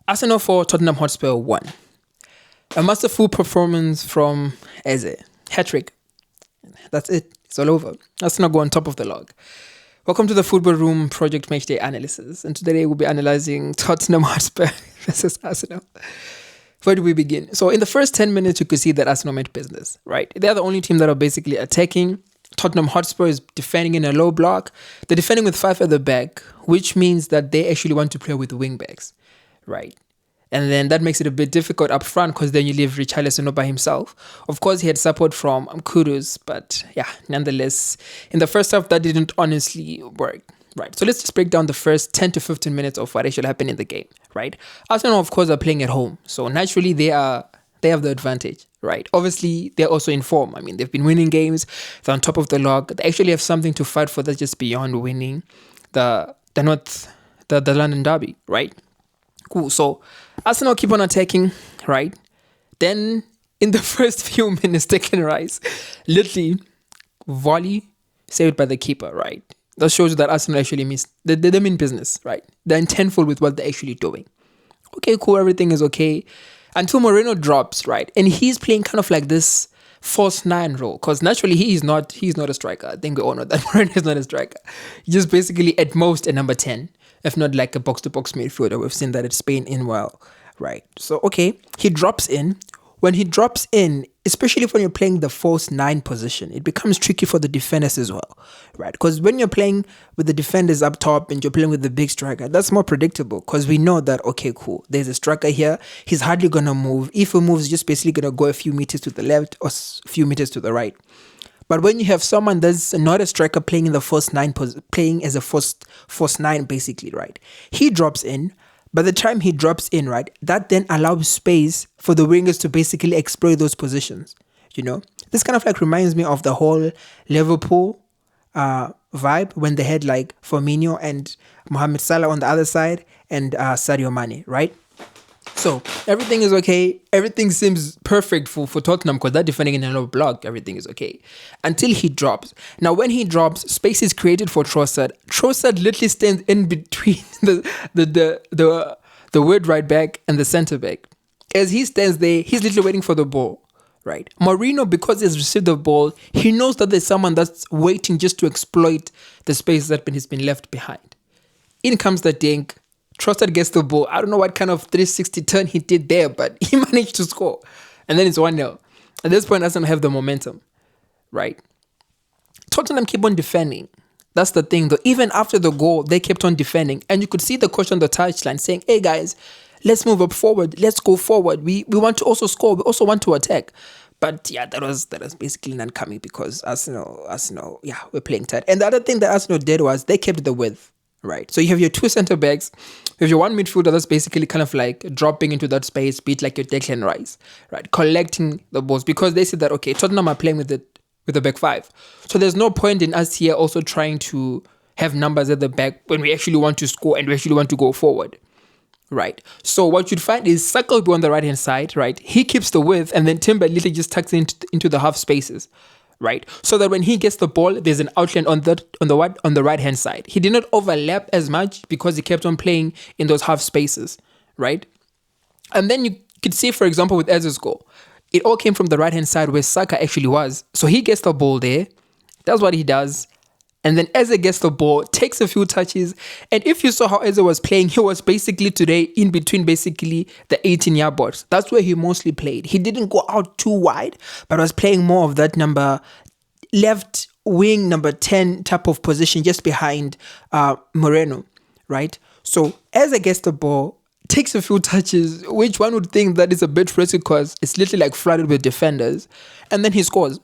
Arsenal 4, Tottenham Hotspur 1. A masterful performance from Eze. Hattrick. That's it. It's all over. Arsenal go on top of the log. Welcome to the Football Room Project Matchday Analysis. And today we'll be analyzing Tottenham Hotspur versus Arsenal. Where do we begin? So in the first 10 minutes, you could see that Arsenal meant business, right? They're the only team that are basically attacking. Tottenham Hotspur is defending in a low block. They're defending with 5 at the back, which means that they actually want to play with wing backs, right? And then that makes it a bit difficult up front because then you leave Richarlison by himself. Of course, he had support from Kuzo, but yeah, nonetheless, in the first half, that didn't honestly work. Right, so let's just break down the first 10 to 15 minutes of what actually happened in the game, right? Arsenal, of course, are playing at home, so naturally they have the advantage, right? Obviously, they're also in form. I mean, they've been winning games, they're on top of the log. They actually have something to fight for that's just beyond winning the London Derby, right? Cool, so Arsenal keep on attacking, right? Then, in the first few minutes, Declan Rice, literally, volley saved by the keeper, right? That shows you that Arsenal actually means they mean business, right? They're intentful with what they're actually doing. Okay, cool, everything is okay. Until Moreno drops, right? And he's playing kind of like this false 9 role. Because naturally he's not a striker. I think we all know that Moreno is not a striker. He's just basically at most a number 10, if not like a box-to-box midfielder. We've seen that at Spain in well, right? So okay, he drops in. When he drops in, especially when you're playing the false 9 position, it becomes tricky for the defenders as well, right? Because when you're playing with the defenders up top and you're playing with the big striker, that's more predictable because we know that, okay, cool, there's a striker here. He's hardly going to move. If he moves, he's just basically going to go a few meters to the left or a few meters to the right. But when you have someone that's not a striker playing in the first 9, playing as a first 9 basically, right? He drops in. By the time he drops in, right, that then allows space for the wingers to basically exploit those positions, you know? This kind of like reminds me of the whole Liverpool vibe when they had like Firmino and Mohamed Salah on the other side and Sadio Mane, right? So everything is okay. Everything seems perfect for Tottenham because they're defending in a low block. Everything is okay until he drops. Now, when he drops, space is created for Trossard. Trossard literally stands in between the word right back and the center back. As he stands there, he's literally waiting for the ball. Right, Moreno, because he's received the ball, he knows that there's someone that's waiting just to exploit the space that has been left behind. In comes the dink. Trossard gets the ball. I don't know what kind of 360 turn he did there, but he managed to score. And then it's 1-0. At this point, Arsenal have the momentum, right? Tottenham keep on defending. That's the thing, though. Even after the goal, they kept on defending. And you could see the coach on the touchline saying, hey, guys, let's move up forward. Let's go forward. We want to also score. We also want to attack. But yeah, that was basically not coming because Arsenal, yeah, we're playing tight. And the other thing that Arsenal did was they kept the width. Right, so you have your 2 center backs, you have your 1 midfielder that's basically kind of like dropping into that space, be it like your Declan Rice, right, collecting the balls because they said that okay, Tottenham are playing with the back 5, so there's no point in us here also trying to have numbers at the back when we actually want to score and we actually want to go forward, right? So what you'd find is Saka will be on the right hand side, right? He keeps the width, and then Timber literally just tucks into the half spaces. Right, so that when he gets the ball, there's an outline on the right hand side. He did not overlap as much because he kept on playing in those half spaces, right? And then you could see, for example, with Eze's goal, it all came from the right hand side where Saka actually was. So he gets the ball there. That's what he does. And then Eze gets the ball, takes a few touches. And if you saw how Eze was playing, he was basically today in between basically the 18-yard box. That's where he mostly played. He didn't go out too wide, but was playing more of that number left wing, number 10 type of position just behind Moreno, right? So Eze gets the ball, takes a few touches, which one would think that is a bit risky because it's literally like flooded with defenders. And then he scores.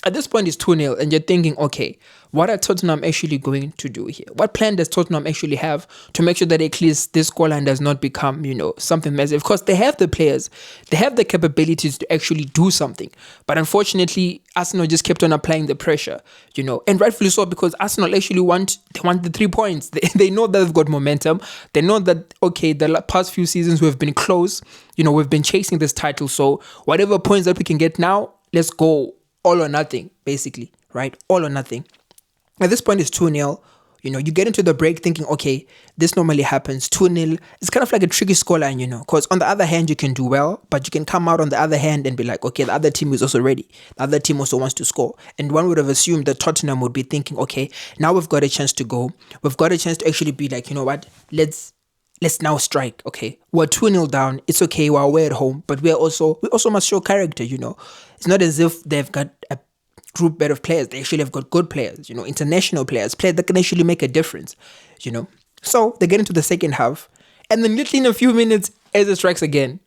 At this point, it's 2-0, and you're thinking, okay, what are Tottenham actually going to do here? What plan does Tottenham actually have to make sure that at least this scoreline does not become, something massive? Of course, they have the players, they have the capabilities to actually do something. But unfortunately, Arsenal just kept on applying the pressure, and rightfully so because Arsenal actually want the 3 points. They know that they've got momentum. They know that, okay, the past few seasons we've been close. We've been chasing this title. So whatever points that we can get now, let's go. All or nothing, basically, right? All or nothing. At this point, it's 2-0. You get into the break thinking, okay, this normally happens 2-0. It's kind of like a tricky scoreline, because on the other hand, you can do well, but you can come out on the other hand and be like, okay, the other team is also ready. The other team also wants to score. And one would have assumed that Tottenham would be thinking, okay, now we've got a chance to go. We've got a chance to actually be like, you know what, let's now strike. Okay, we're 2-0 down. It's okay, we're away at home, but we also must show character. It's not as if they've got a group bed of players. They actually have got good players, international players that can actually make a difference, So they get into the second half, and then literally in a few minutes, Eze strikes again,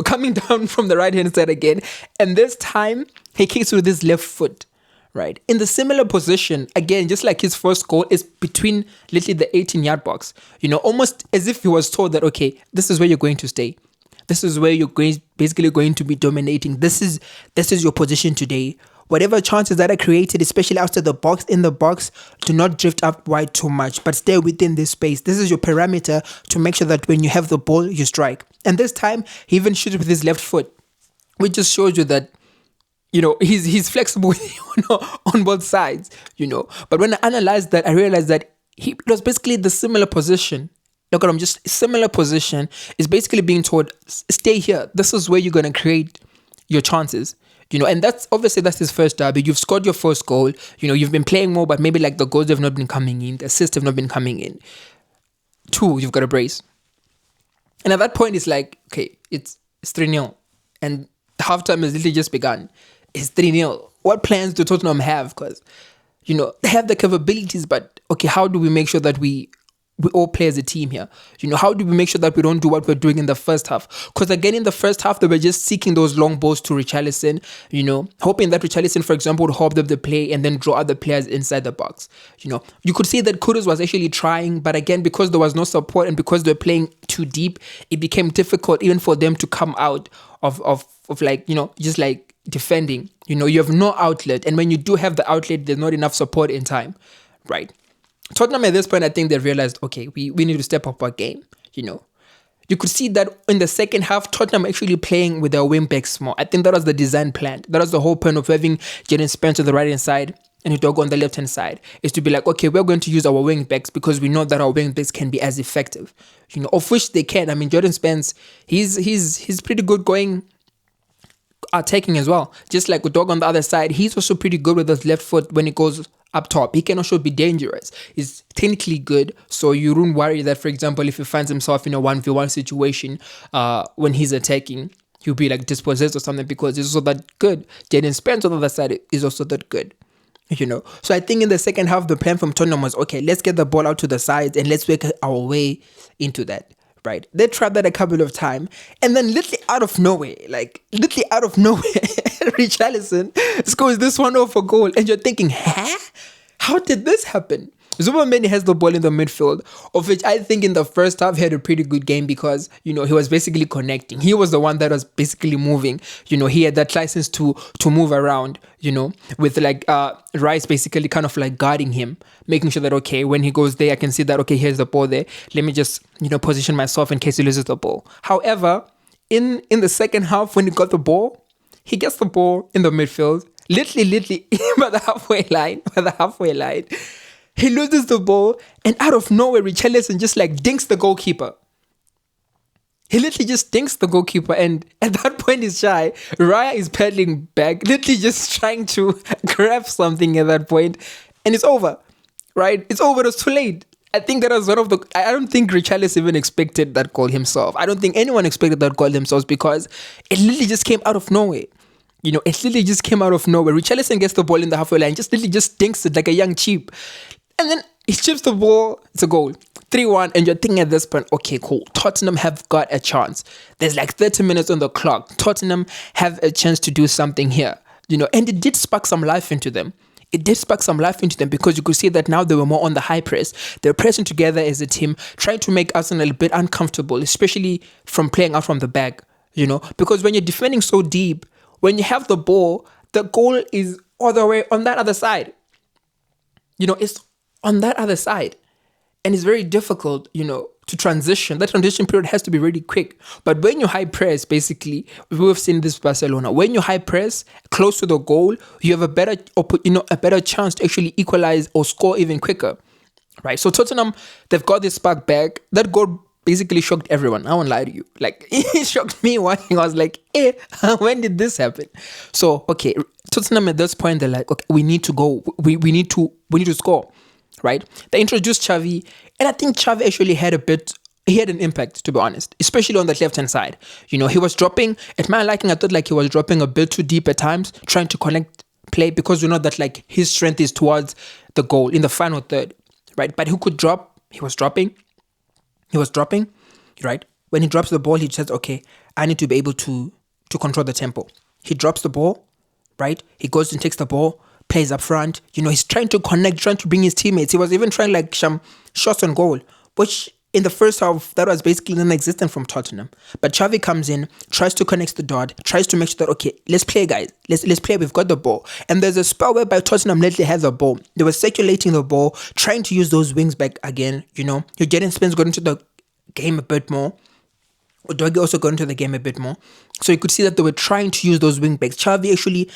coming down from the right-hand side again, and this time he kicks with his left foot, right? In the similar position, again, just like his first goal, is between literally the 18-yard box, almost as if he was told that, okay, this is where you're going to stay. This is where you're basically going to be dominating. This is your position today. Whatever chances that are created, especially outside the box, in the box, do not drift up wide too much, but stay within this space. This is your parameter to make sure that when you have the ball, you strike. And this time, he even shoots with his left foot, which just shows you that, he's flexible on both sides, But when I analyzed that, I realized that it was basically the similar position. Look at him, just similar position is basically being told, stay here. This is where you're going to create your chances. And that's his first derby. You've scored your first goal. You've been playing more, but maybe like the goals have not been coming in. The assists have not been coming in. 2, you've got a brace. And at that point, it's like, okay, it's 3-0. And halftime has literally just begun. It's 3-0. What plans do Tottenham have? Because, they have the capabilities, but okay, how do we make sure that we all play as a team here? How do we make sure that we don't do what we're doing in the first half? Because again, in the first half, they were just seeking those long balls to Richarlison, hoping that Richarlison, for example, would hold up the play and then draw other players inside the box. You could see that Kuzo was actually trying, but again, because there was no support and because they were playing too deep, it became difficult even for them to come out of like, just like defending. You have no outlet, and when you do have the outlet, there's not enough support in time, right? Tottenham at this point, I think they realized, okay, we need to step up our game, You could see that in the second half, Tottenham actually playing with their wing backs more. I think that was the design plan. That was the whole point of having Jadon Spence on the right-hand side and Udogo on the left-hand side, is to be like, okay, we're going to use our wing backs because we know that our wing backs can be as effective, of which they can. I mean, Jadon Spence, he's pretty good going attacking as well. Just like Udogo on the other side, he's also pretty good with his left foot when it goes up top. He can also be dangerous. He's technically good, so you don't worry that, for example, if he finds himself in a 1v1 situation when he's attacking, he'll be like dispossessed or something, because he's also that good. Jadon Spence on the other side is also that good. So I think in the second half, the plan from Tottenham was, okay, let's get the ball out to the sides and let's work our way into that. Right, they tried that a couple of times, and then literally out of nowhere, Richarlison scores this 1-0 goal, and you're thinking, huh? How did this happen? Zubameni has the ball in the midfield, of which I think in the first half he had a pretty good game because, he was basically connecting. He was the one that was basically moving. He had that license to move around, with like Rice basically kind of like guarding him, making sure that, okay, when he goes there, I can see that, okay, here's the ball there. Let me just, position myself in case he loses the ball. However, in the second half, when he got the ball, he gets the ball in the midfield, literally by the halfway line. He loses the ball, and out of nowhere, Richarlison just like dinks the goalkeeper. He literally just dinks the goalkeeper, and at that point he's shy. Raya is pedaling back, literally just trying to grab something at that point, and it's over, right? It's over, it's too late. I think that was one of the... I don't think Richarlison even expected that goal himself. I don't think anyone expected that goal themselves, because it literally just came out of nowhere. It literally just came out of nowhere. Richarlison gets the ball in the halfway line, just literally just dinks it like a young cheap. And then he chips the ball, it's a goal. 3-1, and you're thinking at this point, okay, cool. Tottenham have got a chance. There's like 30 minutes on the clock. Tottenham have a chance to do something here. And it did spark some life into them. Because you could see that now they were more on the high press. They're pressing together as a team, trying to make Arsenal a bit uncomfortable, especially from playing out from the back, because when you're defending so deep, when you have the ball, the goal is all the way on that other side. It's on that other side. And it's very difficult, to transition. That transition period has to be really quick. But when you high press, basically, we've seen this Barcelona. When you high press close to the goal, you have a better chance to actually equalize or score even quicker. right? So Tottenham, they've got this spark back. That goal basically shocked everyone. I won't lie to you. Like, it shocked me watching. I was like, when did this happen? So, okay, Tottenham at this point, they're like, okay, we need to go. We need to score, right? They introduced Xavi, and I think Xavi actually he had an impact, to be honest, especially on the left-hand side. He was dropping, at my liking, I thought like he was dropping a bit too deep at times, trying to connect play, because that like his strength is towards the goal in the final third, right? But he could drop, he was dropping, right? When he drops the ball, he says, okay, I need to be able to control the tempo. He drops the ball, right? He goes and takes the ball, plays up front. He's trying to connect, trying to bring his teammates. He was even trying like some shots on goal, which in the first half, that was basically non-existent from Tottenham. But Xavi comes in, tries to connect the dot, tries to make sure that, okay, let's play, guys. Let's play. We've got the ball. And there's a spell whereby Tottenham lately has the ball. They were circulating the ball, trying to use those wings back again. You're getting Spence got into the game a bit more. Udogie also got into the game a bit more. So you could see that they were trying to use those wing backs. Xavi actually,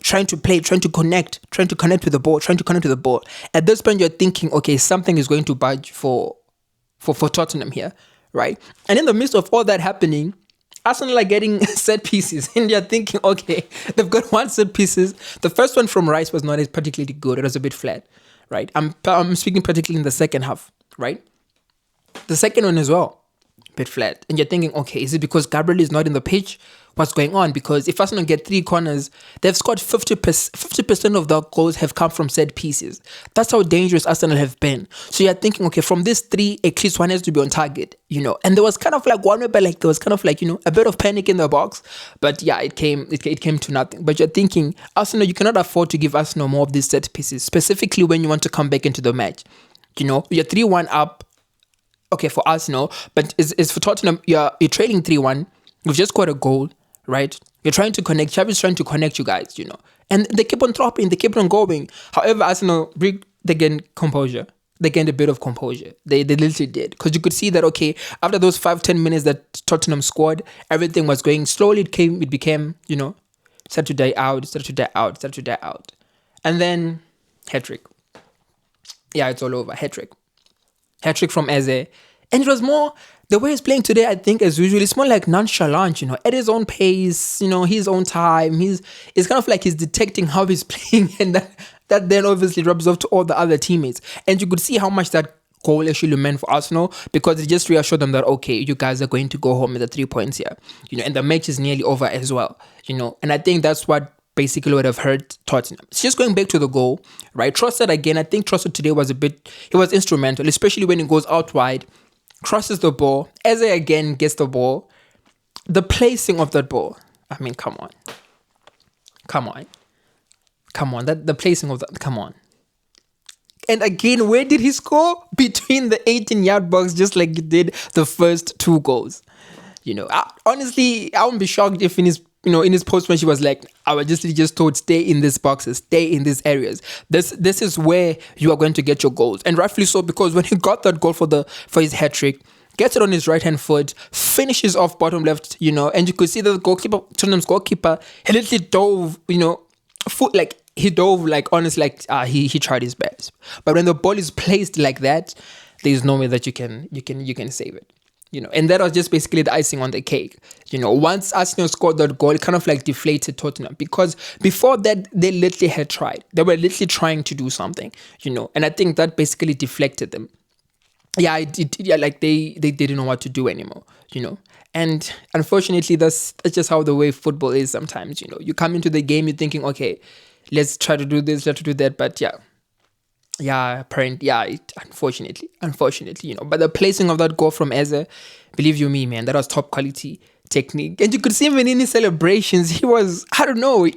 trying to play, trying to connect with the ball. At this point, you're thinking, okay, something is going to budge for Tottenham here, right? And in the midst of all that happening, Arsenal are getting set pieces, and you're thinking, okay, they've got one set pieces. The first one from Rice was not as particularly good. It was a bit flat, right? I'm speaking particularly in the second half, right? The second one as well, a bit flat. And you're thinking, okay, is it because Gabriel is not in the pitch? What's going on? Because if Arsenal get 3 corners, they've scored 50% of their goals have come from set pieces. That's how dangerous Arsenal have been. So you're thinking, okay, from these 3, at least one has to be on target, And there was kind of like one where like there was kind of like, a bit of panic in the box. But yeah, it came to nothing. But you're thinking, Arsenal, you cannot afford to give Arsenal more of these set pieces, specifically when you want to come back into the match. You're 3-1 up. Okay, for Arsenal, but is for Tottenham, you're trailing 3-1. You've just got a goal, right? You're trying to connect. Xavi's trying to connect you guys, And they keep on dropping. They keep on going. However, Arsenal, they gained composure. They gained a bit of composure. They literally did. Because you could see that, okay, after those 5-10 minutes that Tottenham scored, everything was going slowly. It became, start to die out. And then, Hattrick. Yeah, it's all over. Hattrick from Eze. And it was more, the way he's playing today, I think, as usual, it's more like nonchalant, at his own pace, his own time. It's kind of like he's detecting how he's playing, and that then obviously rubs off to all the other teammates. And you could see how much that goal actually meant for Arsenal, because it just reassured them that, okay, you guys are going to go home with the 3 points here, and the match is nearly over as well, And I think that's what basically would have hurt Tottenham. It's just going back to the goal, right? Trossard again, I think Trossard today he was instrumental, especially when he goes out wide, crosses the ball. Eze again gets the ball. The placing of that ball, I mean, come on. The placing of that, come on. And again, where did he score? Between the 18-yard box, just like he did the first 2 goals. Honestly, I wouldn't be shocked if in his post-match, he was like, I was just told, stay in these boxes, stay in these areas. This is where you are going to get your goals. And rightfully so, because when he got that goal for his hat-trick, gets it on his right-hand foot, finishes off bottom left, and you could see that the goalkeeper, Tottenham's goalkeeper, he literally dove, he dove, honestly, he tried his best. But when the ball is placed like that, there's no way that you can save it. And that was just basically the icing on the cake. Once Arsenal scored that goal, it kind of like deflated Tottenham, because before that, they literally had tried. They were literally trying to do something, and I think that basically deflected them. Yeah, they didn't know what to do anymore, And unfortunately, that's just how the way football is sometimes, You come into the game, you're thinking, okay, let's try to do this, try to do that, but unfortunately, But the placing of that goal from Eze, believe you me, man, that was top quality technique. And you could see him in his celebrations. He was, I don't know,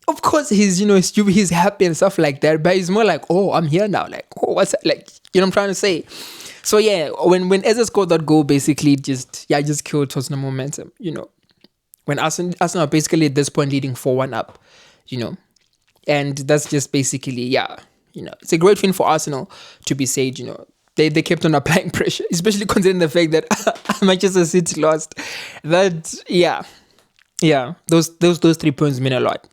of course he's, he's happy and stuff like that, but he's more like, oh, I'm here now. Like, oh, what's that? Like, I'm trying to say. So yeah, when Eze scored that goal, basically just killed Tottenham momentum, When Arsenal are basically at this point leading 4-1 up, And that's just basically, it's a great win for Arsenal to be said, They kept on applying pressure, especially considering the fact that Manchester City lost. That, those 3 points mean a lot.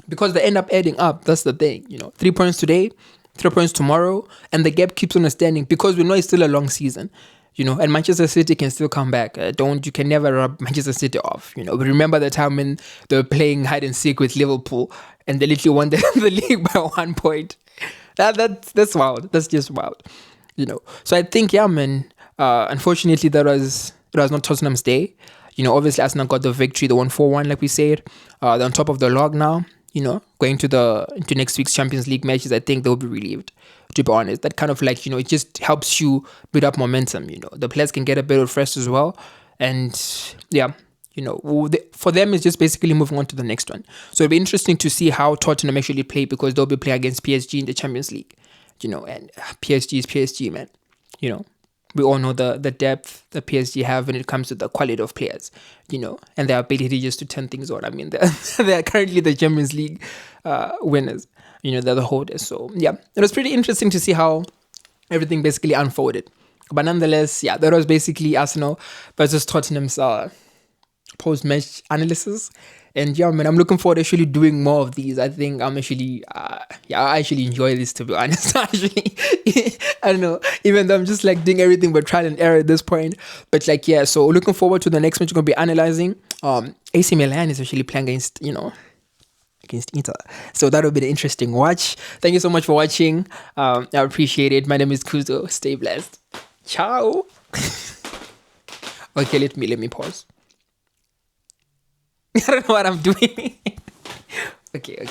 Because they end up adding up, that's the thing, 3 points today, 3 points tomorrow, and the gap keeps on standing because we know it's still a long season. And Manchester City can still come back. You can never rub Manchester City off. We remember the time when they were playing hide and seek with Liverpool and they literally won the league by 1 point. That's wild. That's just wild. So I think, yeah, man. Unfortunately, it was not Tottenham's day. Obviously Arsenal got the victory, the 1-4-1, like we said. They're on top of the log now. Going into next week's Champions League matches, I think they'll be relieved. To be honest, that kind of it just helps you build up momentum. The players can get a bit refreshed as well, and yeah, for them it's just basically moving on to the next one. So it'll be interesting to see how Tottenham actually play because they'll be playing against PSG in the Champions League. And PSG is PSG, man. We all know the depth the PSG have when it comes to the quality of players, and their ability just to turn things on. I mean, they're currently the Champions League winners. They're the holders. So, yeah, it was pretty interesting to see how everything basically unfolded. But nonetheless, yeah, that was basically Arsenal versus Tottenham's post-match analysis. And yeah, man, I'm looking forward to actually doing more of these. I think I'm actually, I actually enjoy this, to be honest. Actually, I don't know, even though I'm just doing everything but trial and error at this point. But yeah, so looking forward to the next match we're going to be analyzing. AC Milan is actually playing against Inter. So that'll be the interesting watch. Thank you so much for watching. I appreciate it. My name is Kuzo. Stay blessed. Ciao. Okay, let me pause. I don't know what I'm doing. Okay.